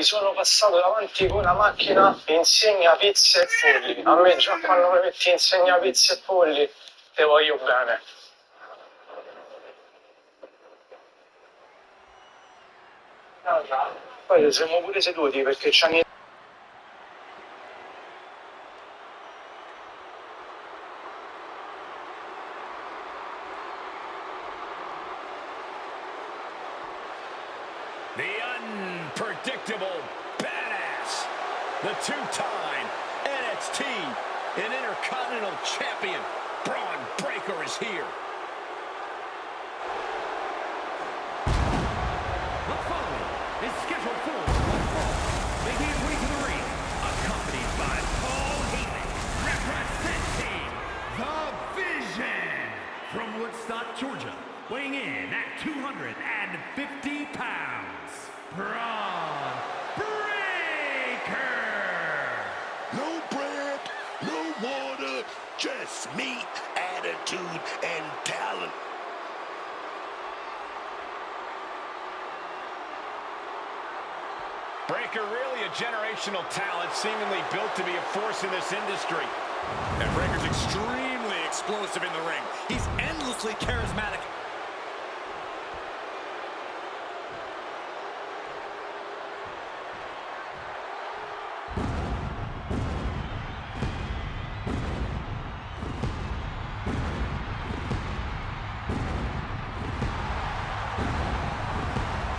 sono passato davanti con una macchina che insegna pizze e polli. A me già quando mi metti a insegnare pizze e polli, te voglio bene. Poi siamo pure seduti perché c'hanno The unpredictable badass, the two-time NXT and Intercontinental Champion, Braun Breaker is here. The following is scheduled for one fall, making his way to the ring, accompanied by Paul Heyman, representing The Vision from Woodstock, Georgia, weighing in at 250 pounds, Braun Breaker! No bread, no water, just meat, attitude, and talent. Breaker, really a generational talent, seemingly built to be a force in this industry. And Breaker's extremely explosive in the ring. He's endlessly charismatic.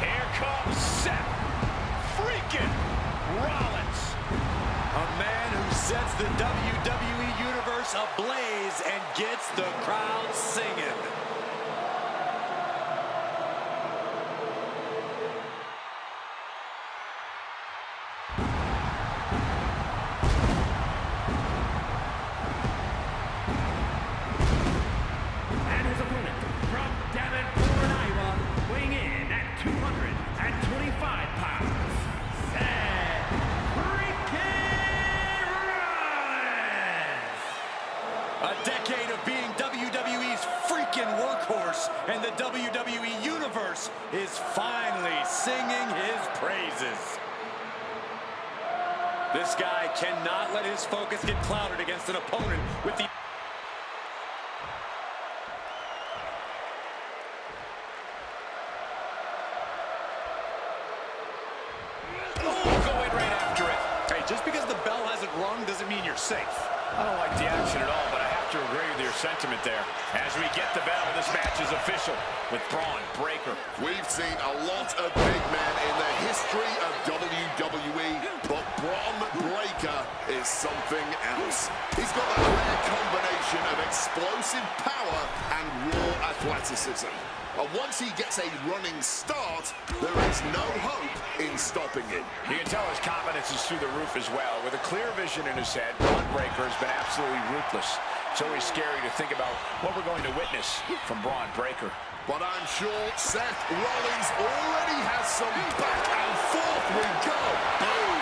Here comes Seth freaking Rollins. A man who sets the WWE Universe ablaze and gets the crowd singing. And his opponent from Davenport, Iowa, weighing in at 225 pounds, Seth freaking Rollins! A decade of being WWE's freaking workhorse, and the WWE Universe is finally singing his praises. This guy cannot let his focus get clouded against an opponent with the... Go in right after it. Hey, just because the bell hasn't rung doesn't mean you're safe. I don't like the action at all, but I have to agree with your sentiment there. As we get the bell, this match is official with Braun Breaker. We've seen a lot of big men in the history of WWE, but Braun Breaker is something else. He's got a rare combination of explosive power and raw athleticism. And once he gets a running start, there is no hope in stopping him. You can tell his confidence is through the roof as well. With a clear vision in his head, Braun Breaker has been absolutely ruthless. It's always scary to think about what we're going to witness from Braun Breaker. But I'm sure Seth Rollins already has some back and forth we go. Boom.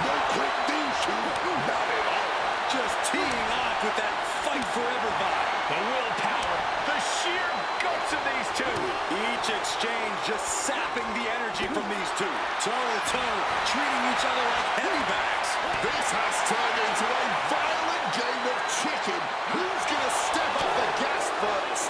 No quick douche. Not at all. Just teeing off with that fight forever vibe. The willpower, the sheer guts of these two. Each exchange just sapping the energy from these two. Toe-to-toe, treating each other like heavy bags. This has turned into a violent game of chicken. Who's going to step off the gas first?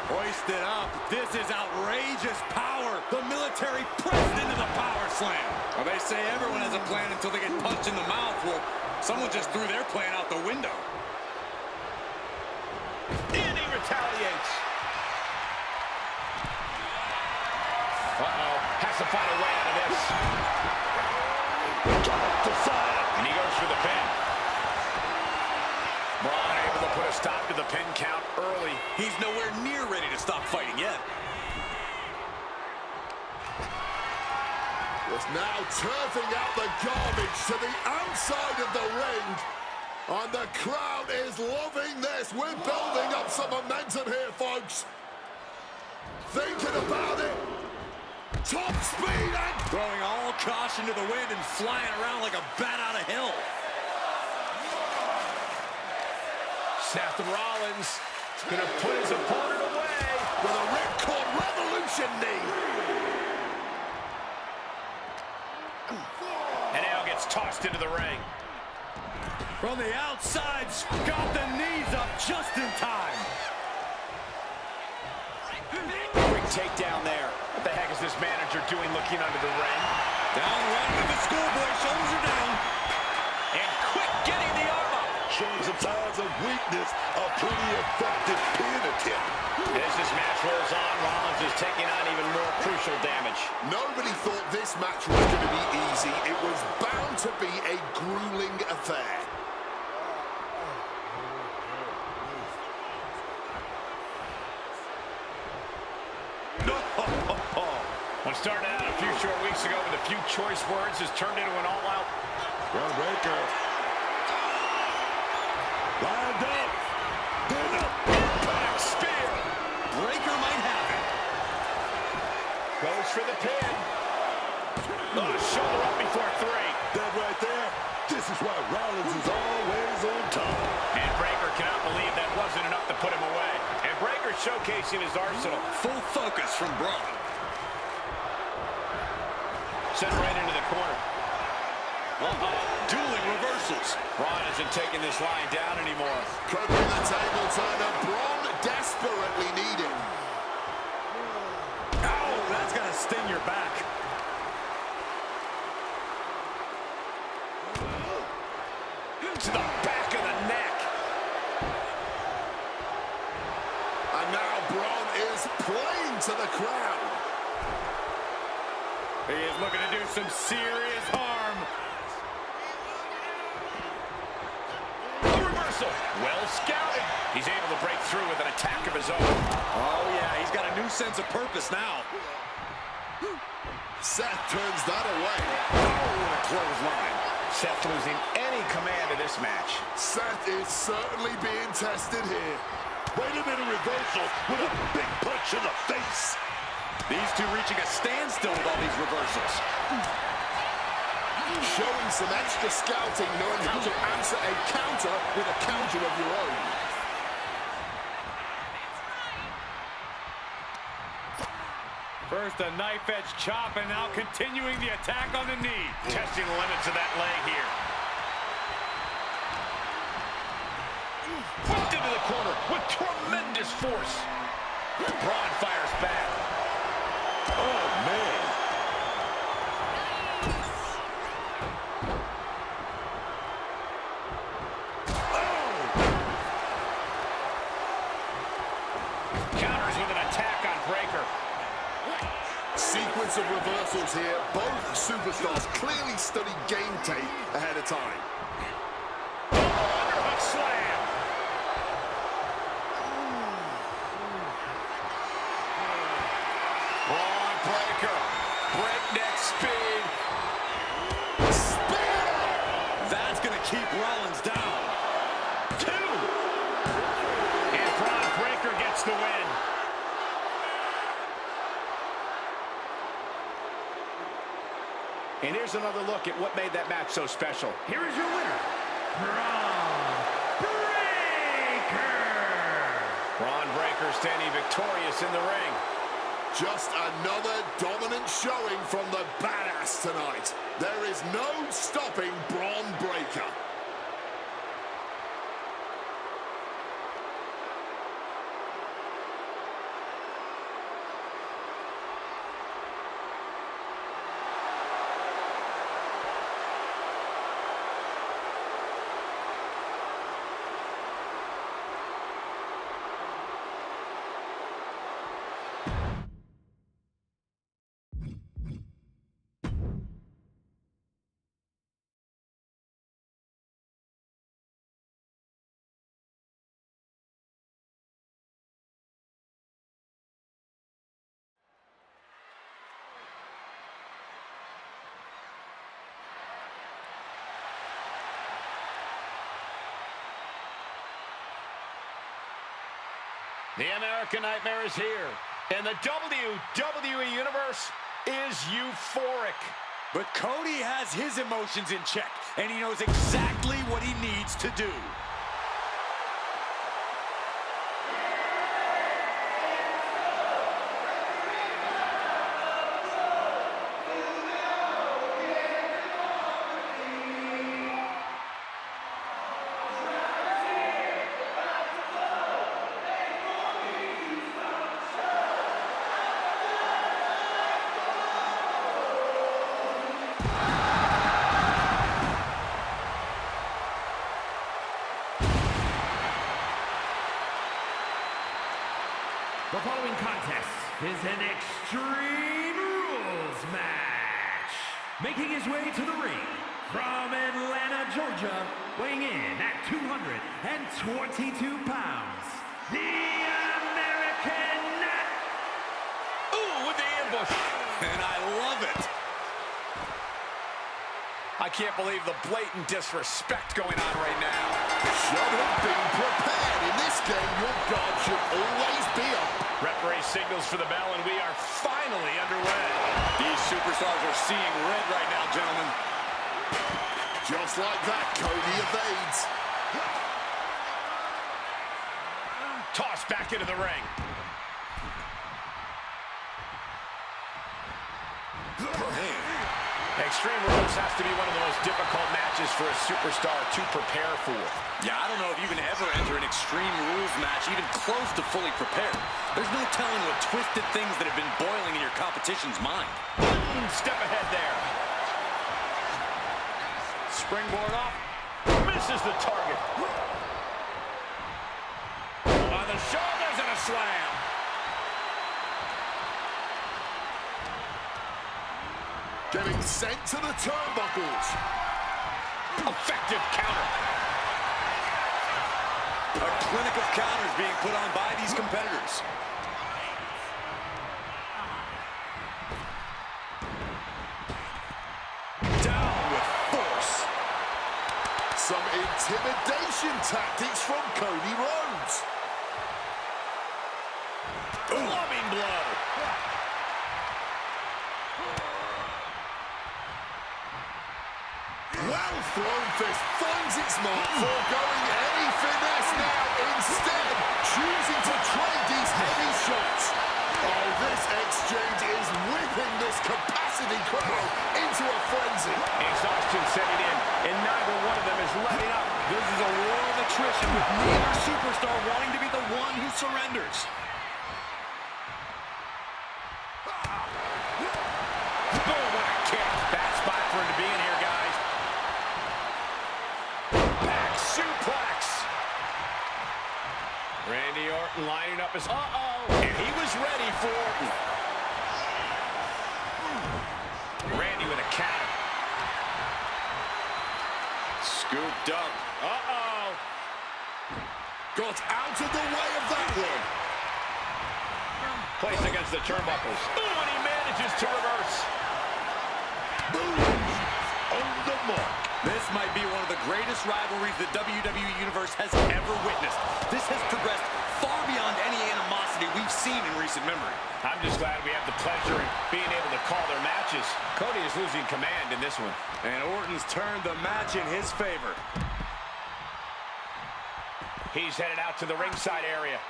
Hoisted up. This is outrageous power. The military pressed into the power slam. Well, they say everyone has a plan until they get punched in the mouth. Well, someone just threw their plan out the window. And he retaliates. Uh-oh. Has to find a way out of this. And he goes for the pin. Braun able to put a stop to the pin count early. He's nowhere near ready to stop fighting yet. It's now turfing out the garbage to the outside of the ring. And the crowd is loving this. We're building up some momentum here, folks. Thinking about it. Top speed and... Throwing all caution to the wind and flying around like a bat out of hell. Seth Rollins gonna put his opponent away with a ripcord revolution knee. gets tossed into the ring. From the outside, got the knees up just in time. Quick takedown there. What the heck is this manager doing looking under the ring? Down right to the schoolboy, shoulders are down. And quick getting the arm up. Showing some signs of weakness, a pretty effective pin attempt. As this match rolls on, Rollins is taking on even more crucial damage. Nobody thought this match was going to be easy. It was bound to be a grueling affair. What started out a few short weeks ago with a few choice words has turned into an all-out Braun Breaker. Lined up. Then a back spear. Breaker might have it. goes for the pin. Oh, shoulder up before three. That right there. This is why Rollins is always on top. And Breaker cannot believe that wasn't enough to put him away. And Breaker showcasing his arsenal. Full focus from Braun. Sent right into the corner. Dueling reversals. Braun isn't taking this line down anymore. Could be the table turner. Braun desperately needed. Oh, that's gonna sting your back. To the back of the neck. And now Braun is playing to the crowd. He is looking to do some serious harm. A reversal. Well scouted. He's able to break through with an attack of his own. Oh, yeah, he's got a new sense of purpose now. Seth turns that away. Oh, what a clothesline. Seth losing any command of this match. Seth is certainly being tested here. Wait a minute, reversal with a big punch in the face. These two reaching a standstill with all these reversals. Showing some extra scouting, knowing how to answer a counter with a counter of your own. First a knife-edge chop, and now continuing the attack on the knee. Testing the limits of that leg here. Whipped into the corner with tremendous force. Braun fires back. Oh, man. Counters with an attack on Breaker. Sequence of reversals here. Both superstars clearly studied game tape ahead of time. Underhook slam. Braun Breaker. Breakneck speed. Spear! That's going to keep Rollins down. 2. And Braun Breaker gets the win. And here's another look at what made that match so special. Here is your winner, Braun Breaker. Braun Breaker standing victorious in the ring. Just another dominant showing from the badass tonight. There is no stopping Braun Breaker. The American Nightmare is here, and the WWE Universe is euphoric. But Cody has his emotions in check, and he knows exactly what he needs to do. is an Extreme Rules match. Making his way to the ring from Atlanta, Georgia, weighing in at 222 pounds, the American... Ooh, with the ambush. And I love it. I can't believe the blatant disrespect going on right now. Should have been prepared. In this game, your guard should always be up. Referee signals for the bell, and we are finally underway. These superstars are seeing red right now, gentlemen. Just like that, Cody evades. Tossed back into the ring. Extreme Rules has to be one of the most difficult matches for a superstar to prepare for. Yeah, I don't know if you can ever enter an Extreme Rules match even close to fully prepared. There's no telling what twisted things that have been boiling in your competition's mind. Step ahead there. Springboard off. Misses the target. On the shoulders and a slam. Getting sent to the turnbuckles. Effective counter. A clinic of counters being put on by these competitors. Down with force. Some intimidation tactics from Cody Rhodes. Clubbing blow. Well thrown fist finds its mark, foregoing any finesse now, instead choosing to trade these heavy shots. Oh, this exchange is whipping this capacity crowd into a frenzy. Exhaustion setting in, and neither one of them is letting up. This is a war of attrition with neither superstar wanting to be the one who surrenders. Boom, what a kick. Bad spot for him to be in here, guys. Back suplex. Randy Orton lining up his... And he was ready for Orton. Randy with a counter. Scooped up. Got out of the way of that one. Placed against the turnbuckles. Ooh, and he manages to reverse. Boom! On the mark. This might be one of the greatest rivalries the WWE Universe has ever witnessed. This has progressed far beyond any animosity we've seen in recent memory. I'm just glad we have the pleasure of being able to call their matches. Cody is losing command in this one. And Orton's turned the match in his favor. He's headed out to the ringside area.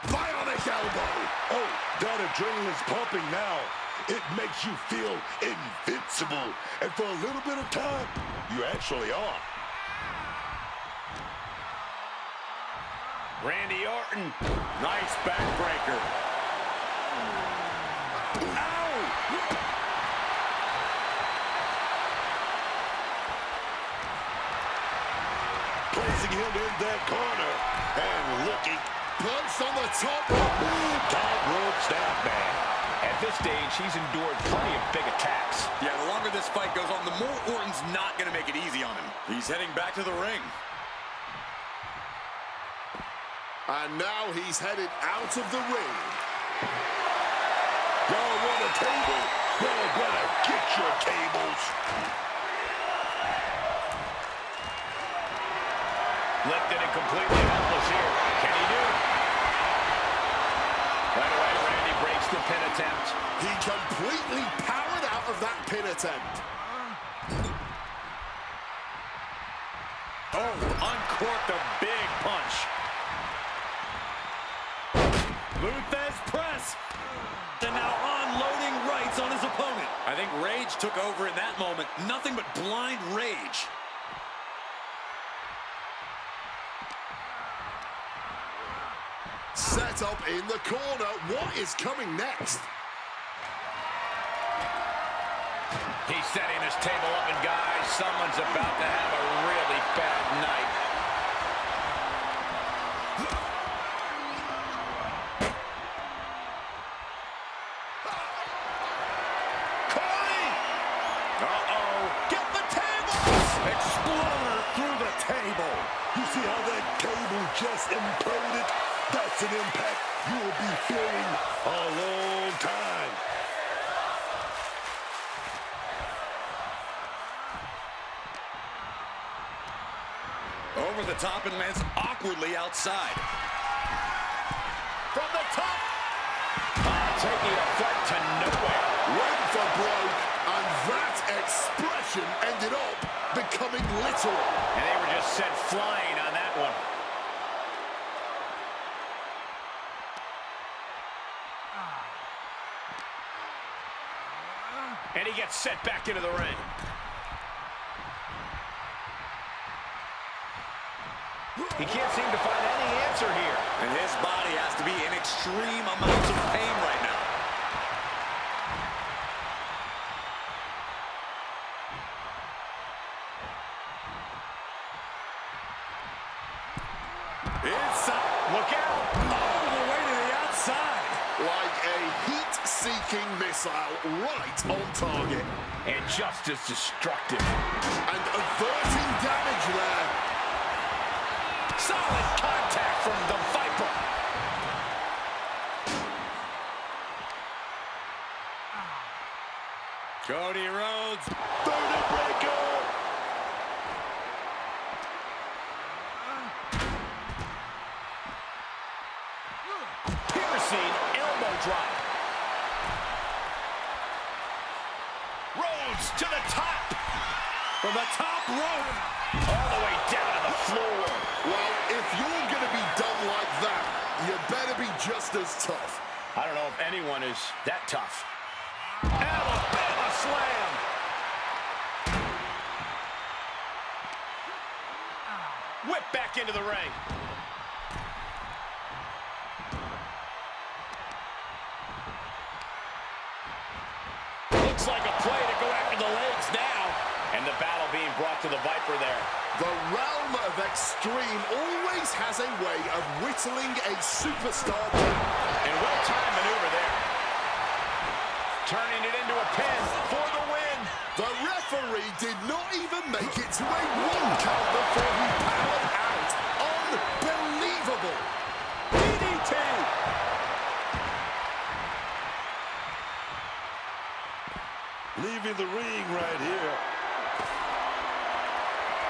Bionic elbow. Oh, that adrenaline's pumping now. It makes you feel invincible. And for a little bit of time, you actually are. Randy Orton. Nice backbreaker. Ow! Placing him in that corner. And looking. Punch on the top rope. Top rope snap back. At this stage, he's endured plenty of big attacks. Yeah, the longer this fight goes on, the more Orton's not going to make it easy on him. He's heading back to the ring. And now he's headed out of the ring. Y'all want a table? Y'all better get your tables. Lifted and completely helpless here. Can he do it? Right away, Randy breaks the pin attempt. He completely powered out of that pin attempt. Oh, uncorked a big punch. Luthez press. And now unloading rights on his opponent. I think rage took over in that moment. Nothing but blind rage. Set up in the corner. What is coming next? He's setting his table up, and guys, someone's about to have a really bad night. Uh-oh. Get the tables! Exploder through the table. You see how that cable just imploded? That's an impact you will be feeling a long time. Over the top and lands awkwardly outside. From the top. Taking a fight to nowhere. Went for broke, and that expression ended up becoming literal. And they were just sent flying on that one. And he gets sent back into the ring. He can't seem to find any answer here. And his body has to be in extreme amounts of pain right now. Inside. Look out. All the way to the outside. Like a heat-seeking missile right on target. And just as destructive. And averting damage there. Solid contact from the Viper. Cody Rhodes. Vertebreaker breaker. Piercing elbow drop. Rhodes to the top. From the top rope. All the way down to the floor. Well, if you're going to be done like that, you better be just as tough. I don't know if anyone is that tough. Alabama slam. Whip back into the ring. Looks like a play to go after the legs now. And the battle being brought to the Viper there. The realm of extreme always has a way of whittling a superstar down. And well-timed maneuver there. Turning it into a pin for the win. The referee did not even make it to a 1 count before he powered out. Unbelievable. DDT. Leaving the ring right here.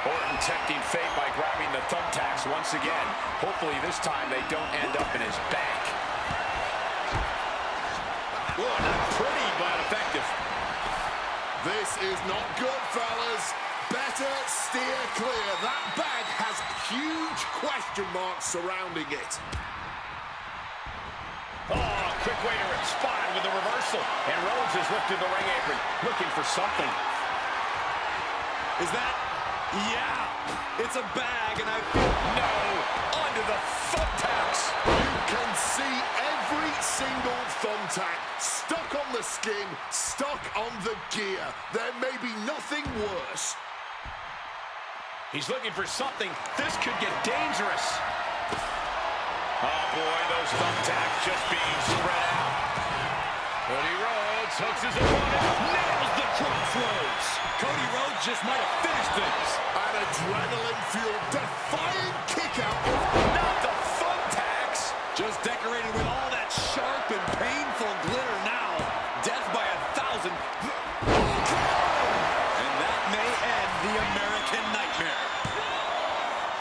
Orton tempting fate by grabbing the thumbtacks once again. Hopefully this time they don't end up in his back. Whoa, not pretty, but effective. This is not good, fellas. Better steer clear. That bag has huge question marks surrounding it. Oh, quick way to respond with the reversal. And Rhodes has lifted the ring apron, looking for something. Is that... Yeah, it's a bag, and I feel... No, onto the thumbtacks. You can see every single thumbtack stuck on the skin, stuck on the gear. There may be nothing worse. He's looking for something. This could get dangerous. Oh, boy, those thumbtacks just being spread out. Cody Rhodes hooks his opponent. Nails the crossroads. Cody Rhodes just might have finished things. An adrenaline-fueled, defying kick-out. Not the thumbtacks. Just decorated with all that sharp and painful glitter now. Death by 1,000. And that may end the American Nightmare.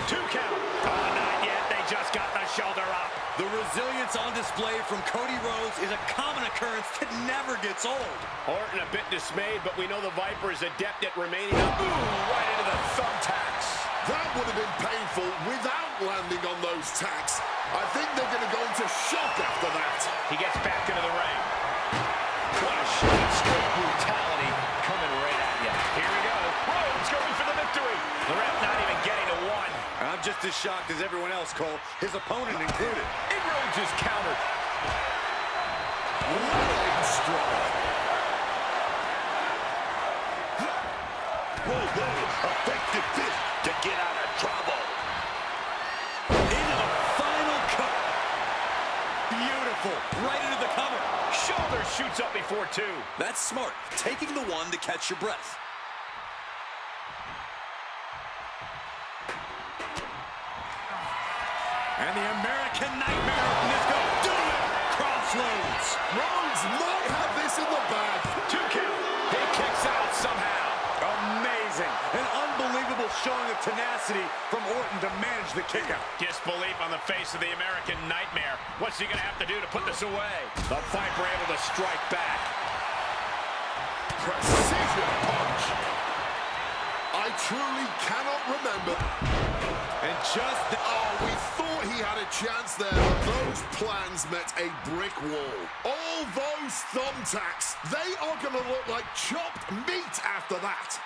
2 count. Oh, not yet. They just got the shoulder up. The resilience on display from Cody Rhodes is a common occurrence that never gets old. Orton a bit dismayed, but we know the Viper is adept at remaining up. Ooh, right into the thumbtacks. That would have been painful without landing on those tacks. I think they're going to go into shock after that. He gets back into the ring. What a shot of straight brutality coming right at you. Here we go. Rhodes going for the victory. The ref not even getting a 1. I'm just as shocked as everyone else, Cole, his opponent included. And Rhodes is countered. Leg strike. Whoa, effective fist to get out of trouble. Into the final shoots up before two. That's smart. Taking the one to catch your breath. And the American Nightmare is going to do it. Crossroads. Rollins might have this in the bag. 2 count. He kicks out somehow. Amazing. An unbelievable showing of tenacity from Orton to manage the kick out. Disbelief on the face of the American Nightmare. What's he going to have to do to put this away? The Viper able to strike back. Precision punch. I truly cannot remember. And just... Oh, we thought he had a chance there, but those plans met a brick wall. All those thumbtacks, they are going to look like chopped meat after that.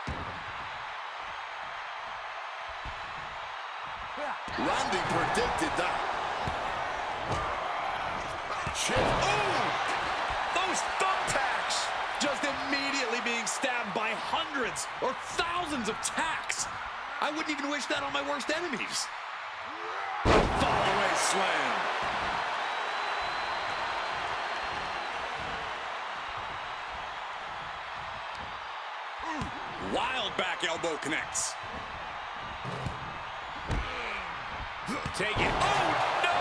Randy predicted that. Chip. Oh! Those thumbtacks! Just immediately being stabbed by hundreds or thousands of tacks. I wouldn't even wish that on my worst enemies. Fallaway slam. Wild back elbow connects. Take it. Oh, no!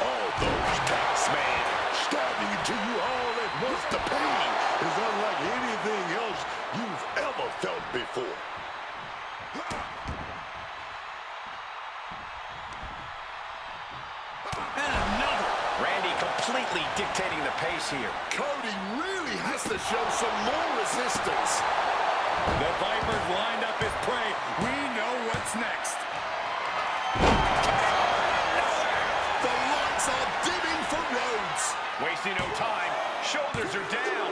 All those attacks, man, stabbing into you all at once. The pain is unlike anything else you've ever felt before. And another. Randy completely dictating the pace here. Cody really has to show some more resistance. The Viper's lined up his prey. We know what's next. The lights are dimming for Rhodes. Wasting no time. Shoulders are down.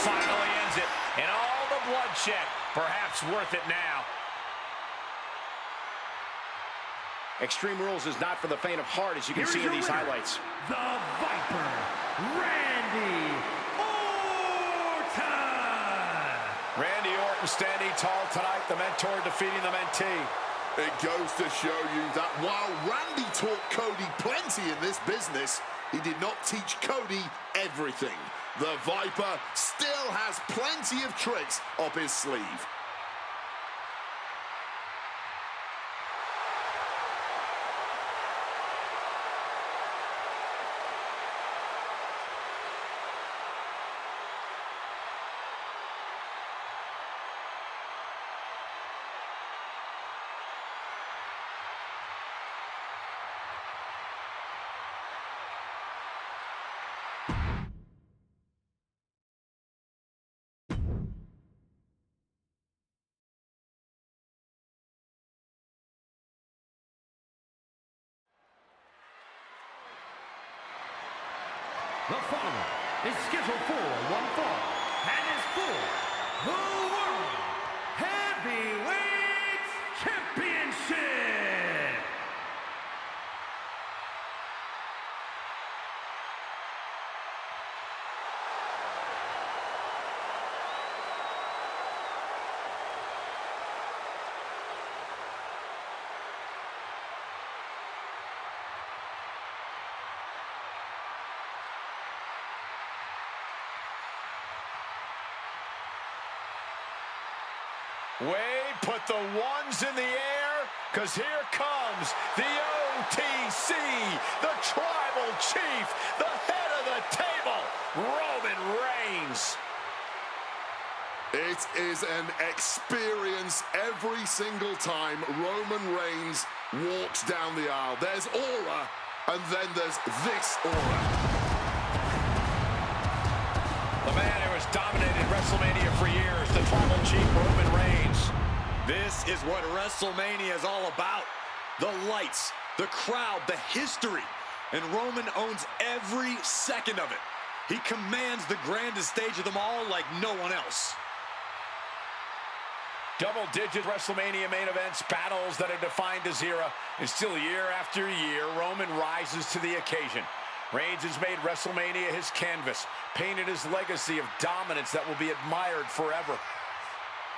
Finally ends it. And all the bloodshed. Perhaps worth it now. Extreme Rules is not for the faint of heart, as you can see in these highlights. The Viper, Randy Orton! Randy Orton standing tall tonight, the mentor defeating the mentee. It goes to show you that while Randy taught Cody plenty in this business, he did not teach Cody everything. The Viper still has plenty of tricks up his sleeve. The following is scheduled for one fall and is for the World Heavyweight Championship. Wade, put the ones in the air, because here comes the OTC, the Tribal Chief, the head of the table, Roman Reigns. It is an experience every single time Roman Reigns walks down the aisle. There's aura, and then there's this aura. The man who has dominated WrestleMania for years, the Tribal Chief, Roman Reigns. This is what WrestleMania is all about. The lights, the crowd, the history. And Roman owns every second of it. He commands the grandest stage of them all like no one else. Double-digit WrestleMania main events, battles that have defined his era, and still year after year, Roman rises to the occasion. Reigns has made WrestleMania his canvas, painted his legacy of dominance that will be admired forever.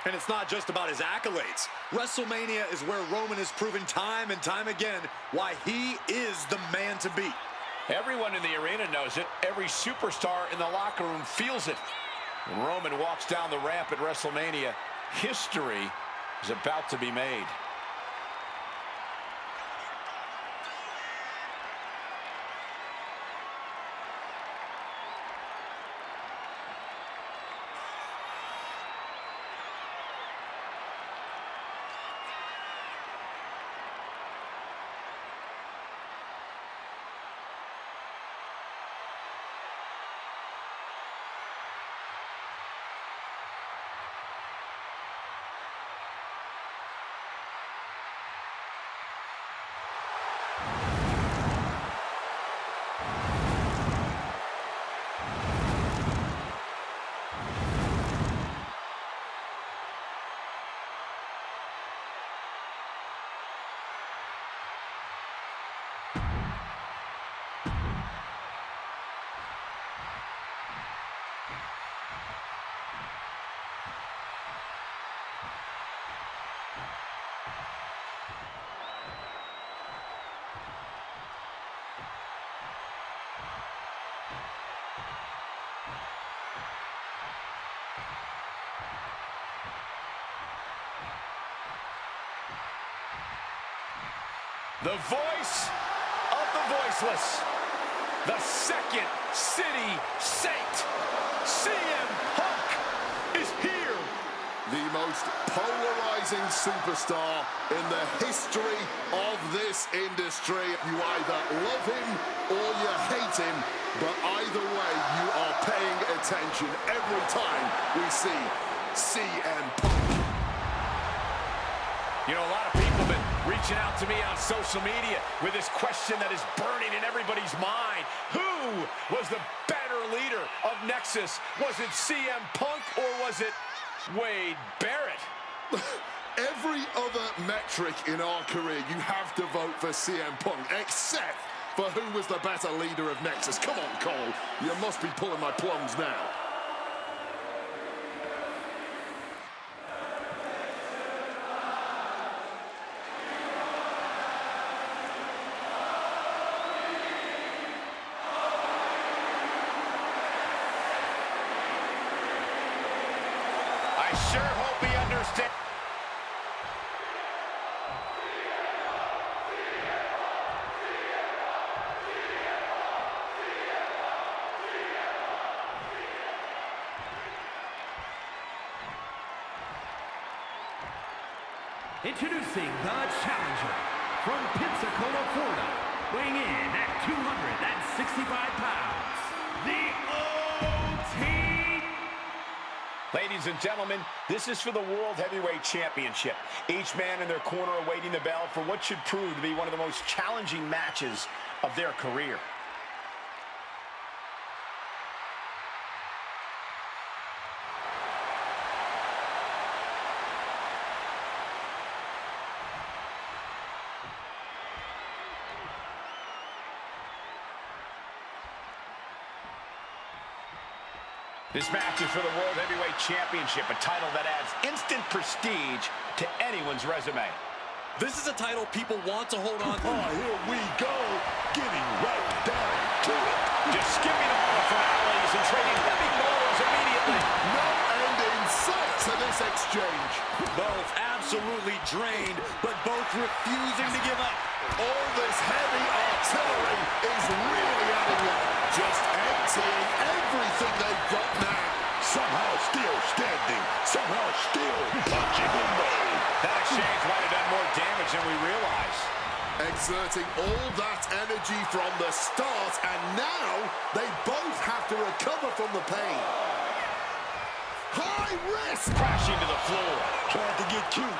And it's not just about his accolades. WrestleMania is where Roman has proven time and time again why he is the man to beat. Everyone in the arena knows it. Every superstar in the locker room feels it. When Roman walks down the ramp at WrestleMania, history is about to be made. The voice of the voiceless, the Second City Saint, CM Punk is here. The most polarizing superstar in the history of this industry. You either love him or you hate him, but either way, you are paying attention every time we see CM Punk. You know, a lot of people have been reaching out to me on social media with this question that is burning in everybody's mind. Who was the better leader of Nexus? Was it CM Punk or was it Wade Barrett? Every other metric in our career, you have to vote for CM Punk, except for who was the better leader of Nexus. Come on, Cole. You must be pulling my plums now. I sure hope he understands. Introducing the challenger from Pensacola, Florida, weighing in at 265 pounds, the OT. Ladies and gentlemen, this is for the World Heavyweight Championship. Each man in their corner awaiting the bell for what should prove to be one of the most challenging matches of their career. This match is for the World Heavyweight Championship, a title that adds instant prestige to anyone's resume. This is a title people want to hold on to. Oh, here we go, getting right down to it. Just skipping all the formalities and trading heavy blows immediately. No end in sight to this exchange. Both absolutely drained, but both refusing to give up. All this heavy artillery is really adding up. Just emptying everything they've got now. Somehow still standing, somehow still punching the ball. That exchange might have done more damage than we realize. Exerting all that energy from the start, and now they both have to recover from the pain. High risk! Crashing to the floor. Tried to get cute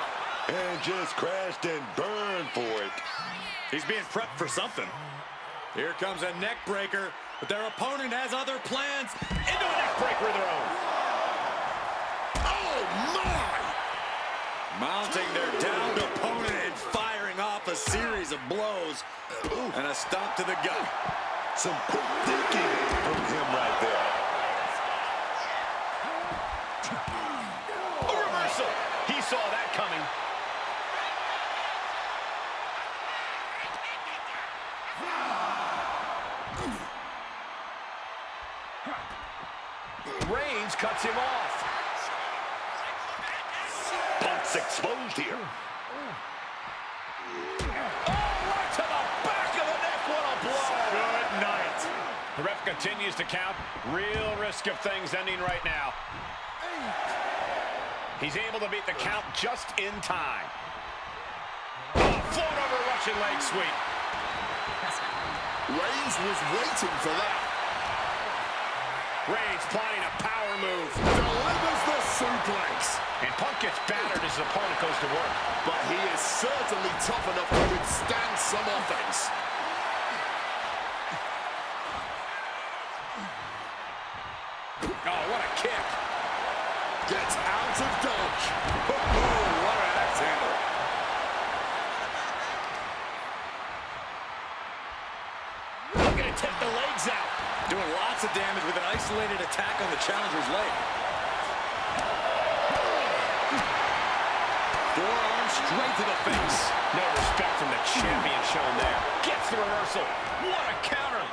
and just crashed and burned for it. He's being prepped for something. Here comes a neck breaker, but their opponent has other plans. Into a neck breaker of their own. Oh my! Mounting their downed opponent and firing off a series of blows. And a stomp to the gut. Some quick thinking from him right there. A reversal. He saw that coming. Reigns cuts him off. Punk's exposed here. Right to the back of the neck. What a blow. Good night. The ref continues to count. Real risk of things ending right now. He's able to beat the count just in time. Oh, float over Russian leg sweep. Reigns was waiting for that. Reigns plotting a power move. Delivers the suplex. And Punk gets battered as his opponent goes to work. But he is certainly tough enough to withstand some offense. Oh, what a kick. Gets out of dodge. Oh, what an axe handle. Looking to take the legs out. Doing lots of damage with an isolated attack on the challenger's leg. Forearm straight to the face. No respect from the champion shown there. Gets the reversal. What a counter.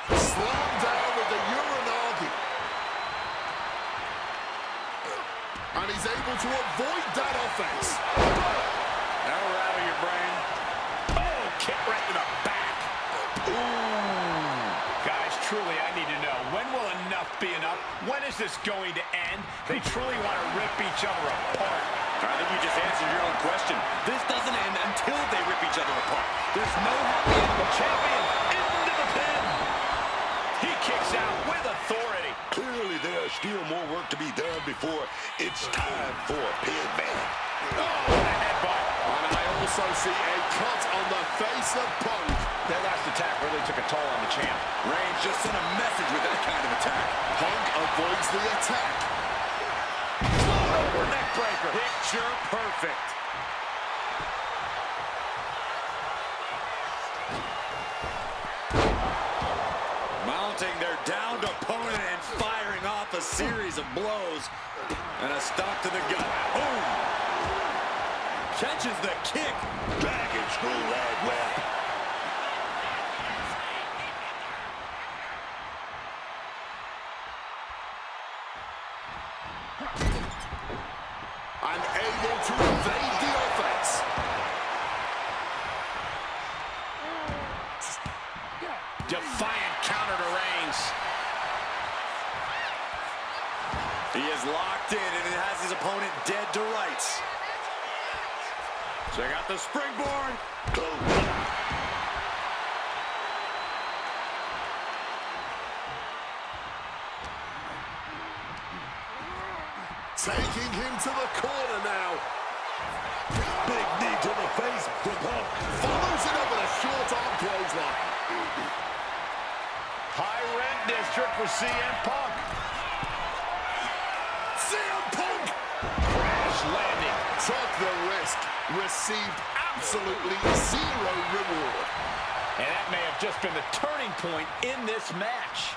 Slammed down with the Uranagi. And he's able to avoid that offense. That'll rattle your brain. Oh, kick right to the back. Ooh. Guys, truly, I need to know, when will enough be enough? When is this going to end? They truly want to rip each other apart. I think you just answered your own question. This doesn't end until they rip each other apart. There's no happy ending. The champion into the pin. He kicks out with authority. Clearly, there's still more work to be done before it's time for a pin man. Oh, what a headbutt. And I also see a cut on the face of Punk. That last attack really took a toll on the champ. Reigns just sent a message with that kind of attack. Punk avoids the attack. Over neck breaker. Picture perfect. Mounting their downed opponent and firing off a series of blows. And a stop to the gut. Boom! Catches the kick. Dragon screw leg whip. And able to evade the offense. Defiant counter to Reigns. He is locked in and it has his opponent dead to rights. Check out the springboard. Taking him to the corner now. Big knee to the face from Punk. Follows it up with a short arm clothesline. High rent district for CM Punk. CM Punk! Crash landing. Took the risk. Received absolutely zero reward. And that may have just been the turning point in this match.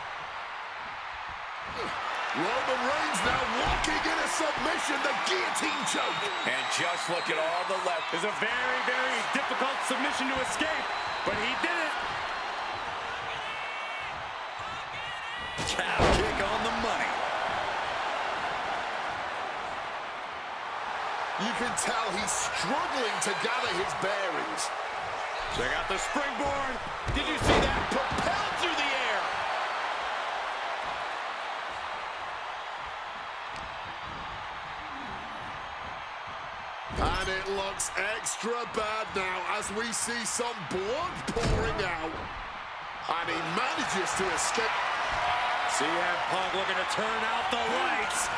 Roman Reigns now locking in a submission, the guillotine choke. And just look at all the left. It's a very, very difficult submission to escape, but he did it. Cow kick on the money. You can tell he's struggling to gather his bearings. Check out the springboard. Did you see that? Propelled through the air. And it looks extra bad now as we see some blood pouring out. And he manages to escape. CM Punk looking to turn out the lights.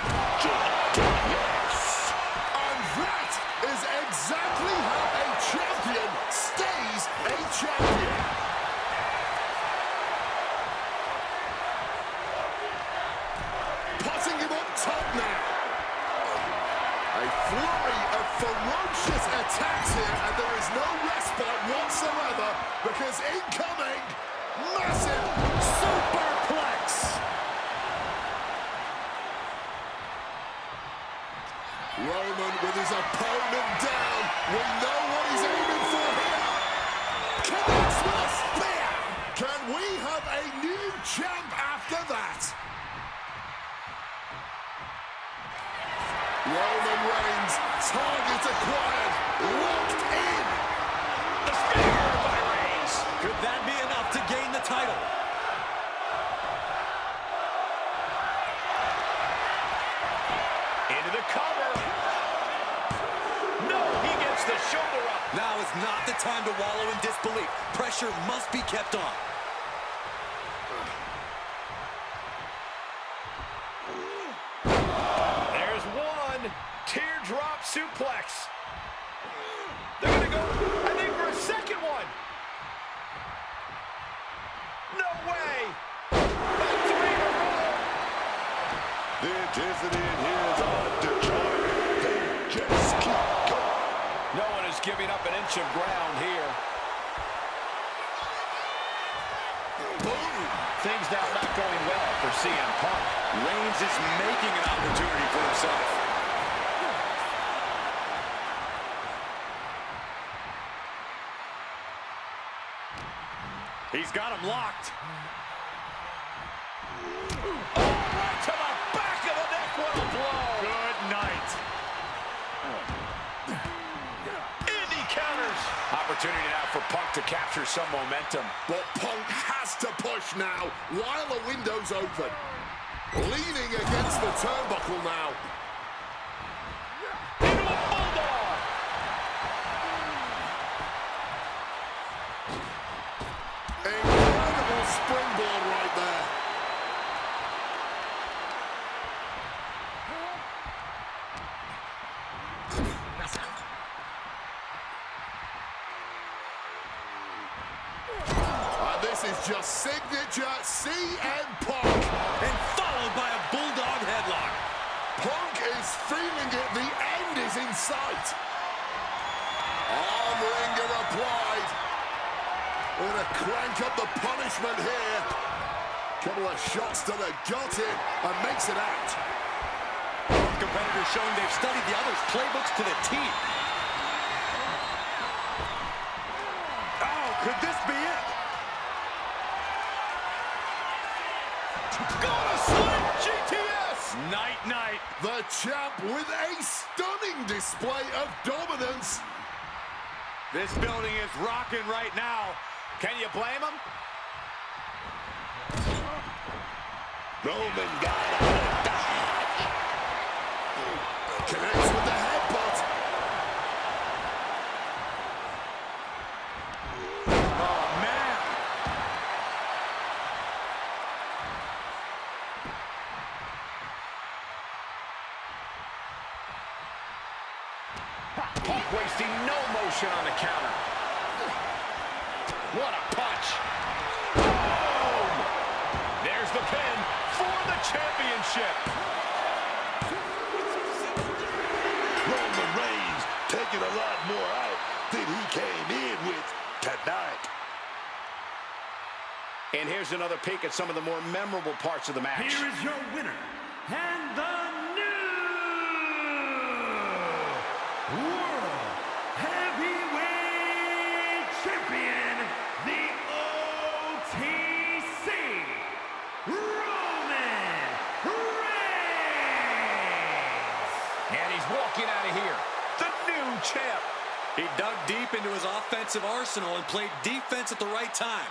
Yes! And that is exactly how a champion stays a champion. Putting him up top now. A flurry of ferocious attacks here, and there is no respite whatsoever because incoming, massive superplex. Roman with his opponent down. We know what he's aiming for here. Connects with a spear. Can we have a new champ after that? Roman Reigns, target acquired, locked in. The spear by Reigns. Could that be enough to gain the title? Into the cover. No, he gets the shoulder up. Now is not the time to wallow in disbelief. Pressure must be kept on. There's one. Teardrop suplex. They're going to go, I think, for a second one. No way. Back 3 in a row. The intensity in here is on Detroit. They just keep going. No one is giving up an inch of ground here. Boom. Things now not going well for CM Punk. Reigns is making an opportunity for himself. He's got him locked. Oh, right to the back of the neck. What a blow. Good night. Indy counters. Opportunity now for Punk to capture some momentum. But Punk has to push now while the window's open. Leaning against the turnbuckle now. Into a bulldog. Incredible springboard right there. This is just signature CM Punk. And followed by a bulldog headlock. Punk is feeling it. The end is in sight. Arm wringer applied. We're going to crank up the punishment here. Couple of shots to the gut in and makes it out. Competitors showing they've studied the others' playbooks to the T. Oh, could this be it? Gonna slam GTS. Night, night. The champ with a stunning display of dominance. This building is rocking right now. Can you blame him? Roman got out of dodge. Connects with the headbutt. Oh, man. Punk wasting no motion on the counter. What a punch. Boom! There's the pin for the championship. Roman Reigns taking a lot more out than he came in with tonight. And here's another peek at some of the more memorable parts of the match. Here is your winner, and the new World Heavyweight Champion, the OTC, Roman Reigns. And he's walking out of here. The new champ. He dug deep into his offensive arsenal and played defense at the right time.